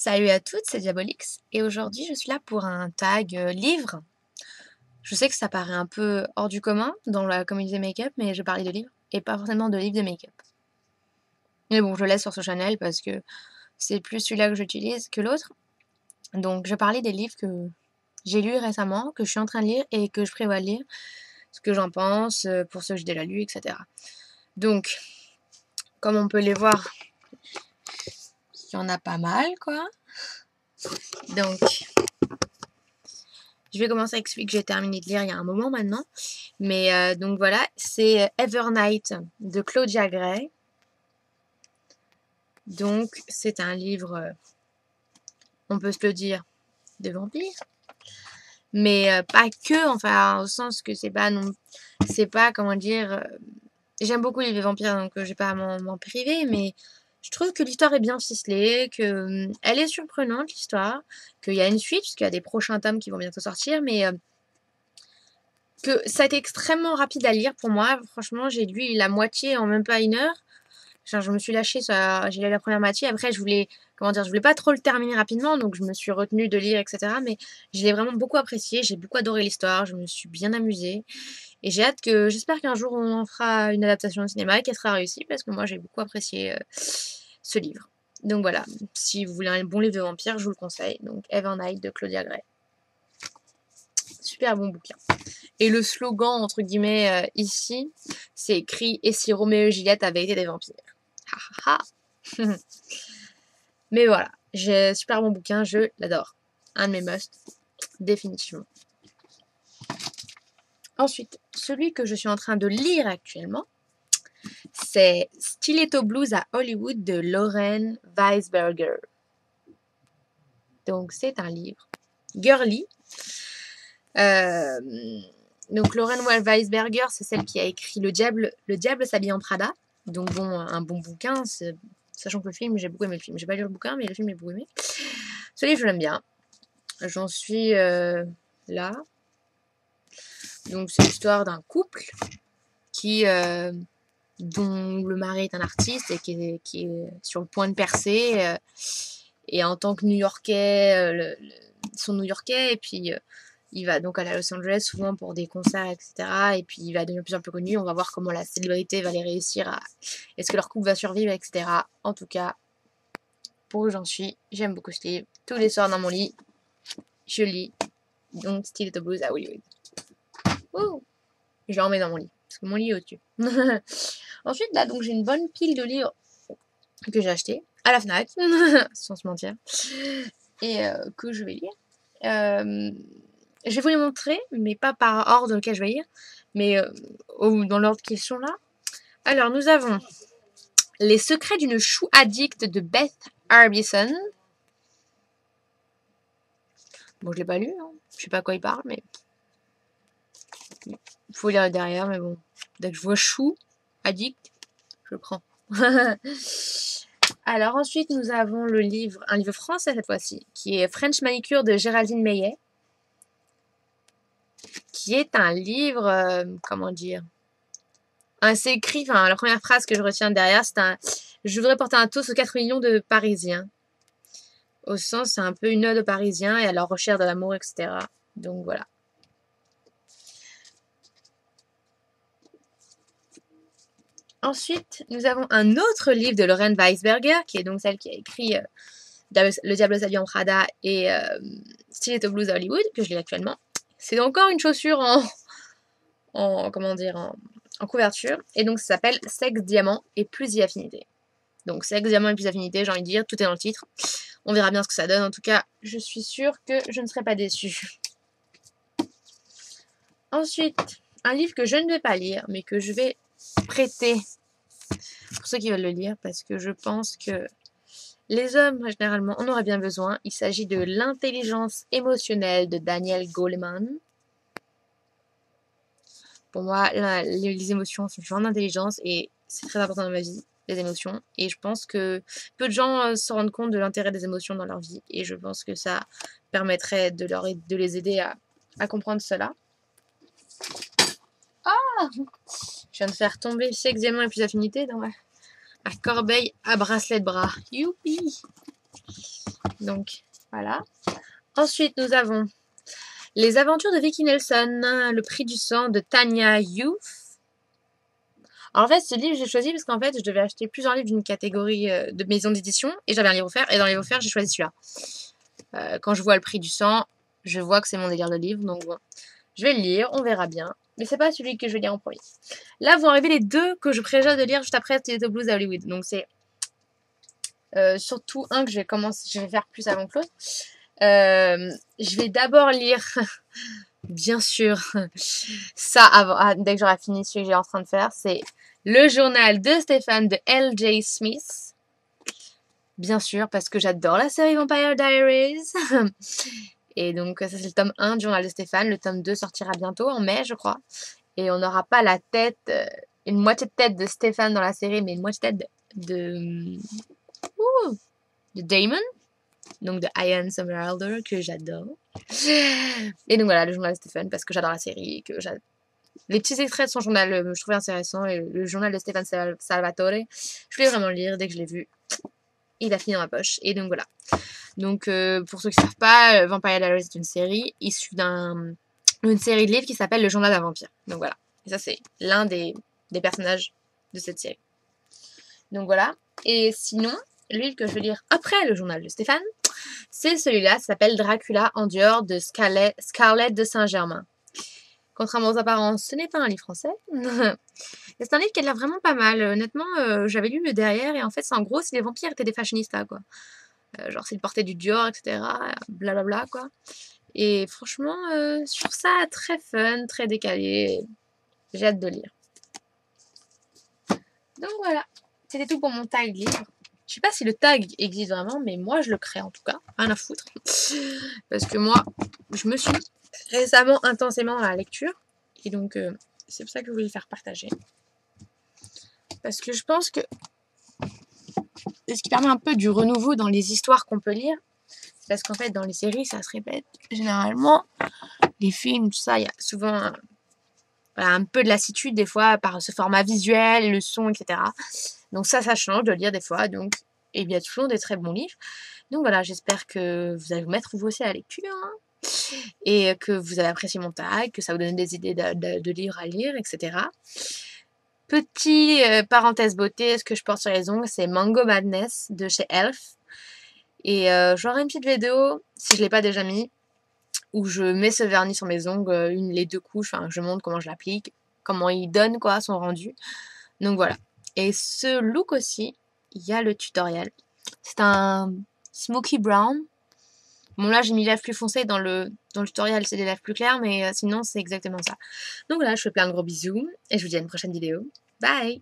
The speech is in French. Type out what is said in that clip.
Salut à toutes, c'est Diabolix et aujourd'hui je suis là pour un tag livre. Je sais que ça paraît un peu hors du commun dans la communauté make-up, mais je parlais de livres et pas forcément de livres de make-up. Mais bon, je laisse sur ce channel parce que c'est plus celui-là que j'utilise que l'autre. Donc je parlais des livres que j'ai lus récemment, que je suis en train de lire et que je prévois de lire, ce que j'en pense, pour ceux que j'ai déjà lus, etc. Donc, comme on peut les voir, il y en a pas mal quoi. Donc, je vais commencer avec celui que j'ai terminé de lire il y a un moment maintenant. Mais donc voilà, c'est Evernight de Claudia Gray. Donc c'est un livre, on peut se le dire, de vampire. Mais pas que, enfin au sens que c'est pas non, c'est pas comment dire. J'aime beaucoup les vampires donc je vais pas m'en priver, mais je trouve que l'histoire est bien ficelée, que elle est surprenante l'histoire, qu'il y a une suite puisqu'il y a des prochains tomes qui vont bientôt sortir, mais que ça a été extrêmement rapide à lire pour moi. Franchement, j'ai lu la moitié en même pas une heure. Genre, je me suis lâchée, j'ai lu la première moitié. Après, je voulais pas trop le terminer rapidement, donc je me suis retenue de lire, etc. Mais je l'ai vraiment beaucoup apprécié. J'ai beaucoup adoré l'histoire. Je me suis bien amusée. Et j'espère qu'un jour on en fera une adaptation au cinéma et qu'elle sera réussie parce que moi j'ai beaucoup apprécié ce livre. Donc voilà, si vous voulez un bon livre de vampire, je vous le conseille. Donc Evernight de Claudia Gray. Super bon bouquin. Et le slogan, entre guillemets, ici, c'est écrit « Et si Roméo et Juliette avaient été des vampires ?» Ha ha ha. Mais voilà, j'ai super bon bouquin, je l'adore. Un de mes must, définitivement. Ensuite, celui que je suis en train de lire actuellement, c'est Stiletto Blues à Hollywood de Lauren Weisberger. Donc c'est un livre girly. Donc Lauren Weisberger, c'est celle qui a écrit Le Diable s'habille en Prada. Donc bon, un bon bouquin, sachant que le film, j'ai beaucoup aimé le film. J'ai pas lu le bouquin, mais le film, j'ai beaucoup aimé. Ce livre, je l'aime bien. J'en suis là. Donc c'est l'histoire d'un couple dont le mari est un artiste et qui est sur le point de percer. Et en tant que New-Yorkais, ils sont New-Yorkais et puis il va donc aller à Los Angeles souvent pour des concerts, etc. Et puis il va devenir de plus en plus connu. On va voir comment la célébrité va les réussir à... Est-ce que leur couple va survivre, etc. En tout cas, pour où j'en suis, j'aime beaucoup ce livre. Tous les soirs dans mon lit, je lis. Donc Stiletto Blues à Hollywood. Ouh, je le remets dans mon lit. Parce que mon lit est au-dessus. Ensuite, là, donc j'ai une bonne pile de livres que j'ai acheté à la Fnac, sans se mentir. Et que je vais lire. Je vais vous les montrer, mais pas par ordre dans lequel je vais lire, mais dans l'ordre qui sont là. Alors, nous avons Les secrets d'une chou addict de Beth Harbison. Bon, je l'ai pas lu, hein. Je sais pas à quoi il parle, mais il faut lire derrière, mais bon. Dès que je vois chou addict, je le prends. Alors ensuite, nous avons un livre français cette fois-ci, qui est French Manicure de Géraldine Meillet, qui est un livre, comment dire, c'est écrit, enfin, la première phrase que je retiens derrière, c'est je voudrais porter un toast aux 4 millions de Parisiens. Au sens, c'est un peu une ode aux Parisiens et à leur recherche de l'amour, etc. Donc voilà. Ensuite, nous avons un autre livre de Lauren Weisberger, qui est donc celle qui a écrit Le Diable s'habille en Prada et Stiletto Blues à Hollywood, que je lis actuellement. C'est encore une chaussure en couverture. Et donc, ça s'appelle Sexe, Diamant et plus d'affinité. Donc, Sexe, Diamant et plus d'affinité, j'ai envie de dire, tout est dans le titre. On verra bien ce que ça donne. En tout cas, je suis sûre que je ne serai pas déçue. Ensuite, un livre que je ne vais pas lire, mais que je vais prêter pour ceux qui veulent le lire, parce que je pense que les hommes, généralement, en auraient bien besoin. Il s'agit de L'intelligence émotionnelle de Daniel Goleman. Pour moi, les émotions sont une genre d'intelligence et c'est très important dans ma vie, les émotions. Et je pense que peu de gens se rendent compte de l'intérêt des émotions dans leur vie. Et je pense que ça permettrait de les aider à comprendre cela. Ah! Je viens de faire tomber Sexe, Diamant et plus d'affinité dans ma corbeille à bracelet de bras. Youpi! Donc, voilà. Ensuite, nous avons Les aventures de Vicky Nelson, le prix du sang de Tanya Youth. Alors, en fait, ce livre, j'ai choisi parce qu'en fait, je devais acheter plusieurs livres d'une catégorie de maison d'édition et j'avais un livre offert. Et dans les livres offerts, j'ai choisi celui-là. Quand je vois le prix du sang, je vois que c'est mon délire de livre. Donc, bon, je vais le lire, on verra bien. Mais c'est pas celui que je vais lire en premier. Là, vont arriver les deux que je prévois de lire juste après Theatre Blues à Hollywood. Donc, c'est surtout un que je vais faire plus avant que l'autre. Je vais d'abord lire, bien sûr, ça avant, dès que j'aurai fini ce que j'ai en train de faire, c'est le journal de Stéphane de L.J. Smith. Bien sûr, parce que j'adore la série Vampire Diaries. Et donc, ça c'est le tome 1 du journal de Stéphane. Le tome 2 sortira bientôt, en mai, je crois. Et on n'aura pas la tête, une moitié de tête de Stéphane dans la série, mais une moitié de tête de Damon. Donc de Ian Somerhalder, que j'adore. Et donc voilà, le journal de Stéphane, parce que j'adore la série. Les petits extraits de son journal, je trouvais intéressant. Et le journal de Stéphane Salvatore, je voulais vraiment le lire dès que je l'ai vu. Il a fini dans ma poche. Et donc voilà. Donc pour ceux qui ne savent pas, Vampire Diaries est une série issue d'une série de livres qui s'appelle Le Journal d'un vampire. Donc voilà. Et ça, c'est l'un des personnages de cette série. Donc voilà. Et sinon, le livre que je vais lire après le journal de Stéphane, c'est celui-là, ça s'appelle Dracula en dehors de Scarlett de Saint-Germain. Contrairement aux apparences, ce n'est pas un livre français. C'est un livre qui a l'air vraiment pas mal. Honnêtement, j'avais lu le derrière et en fait, c'est en gros si les vampires étaient des fashionistas, quoi. Genre s'ils portaient du Dior, etc. Blablabla, quoi. Et franchement, je trouve ça très fun, très décalé. J'ai hâte de lire. Donc voilà, c'était tout pour mon tag livre. Je sais pas si le tag existe vraiment, mais moi je le crée en tout cas. Rien à foutre. Parce que moi, je me suis récemment intensément dans la lecture. Et donc, c'est pour ça que je voulais le faire partager. Parce que je pense que ce qui permet un peu du renouveau dans les histoires qu'on peut lire. Parce qu'en fait, dans les séries, ça se répète généralement. Les films, tout ça, il y a souvent un peu de lassitude des fois par ce format visuel, le son, etc. Donc ça change de lire des fois. Donc, il y a toujours des très bons livres. Donc voilà, j'espère que vous allez vous mettre vous aussi à la lecture. Hein, et que vous avez apprécié mon tag, que ça vous donne des idées de livres à lire, etc. Petit parenthèse beauté, ce que je porte sur les ongles, c'est Mango Madness de chez Elf. Et j'aurai une petite vidéo, si je ne l'ai pas déjà mis, où je mets ce vernis sur mes ongles, les deux couches, enfin je montre comment je l'applique, comment il donne quoi son rendu. Donc voilà. Et ce look aussi, il y a le tutoriel. C'est un smoky brown. Bon là j'ai mis lèvres plus foncées dans le tutoriel, c'est des lèvres plus claires, mais sinon c'est exactement ça. Donc voilà, je fais plein de gros bisous et je vous dis à une prochaine vidéo. Bye!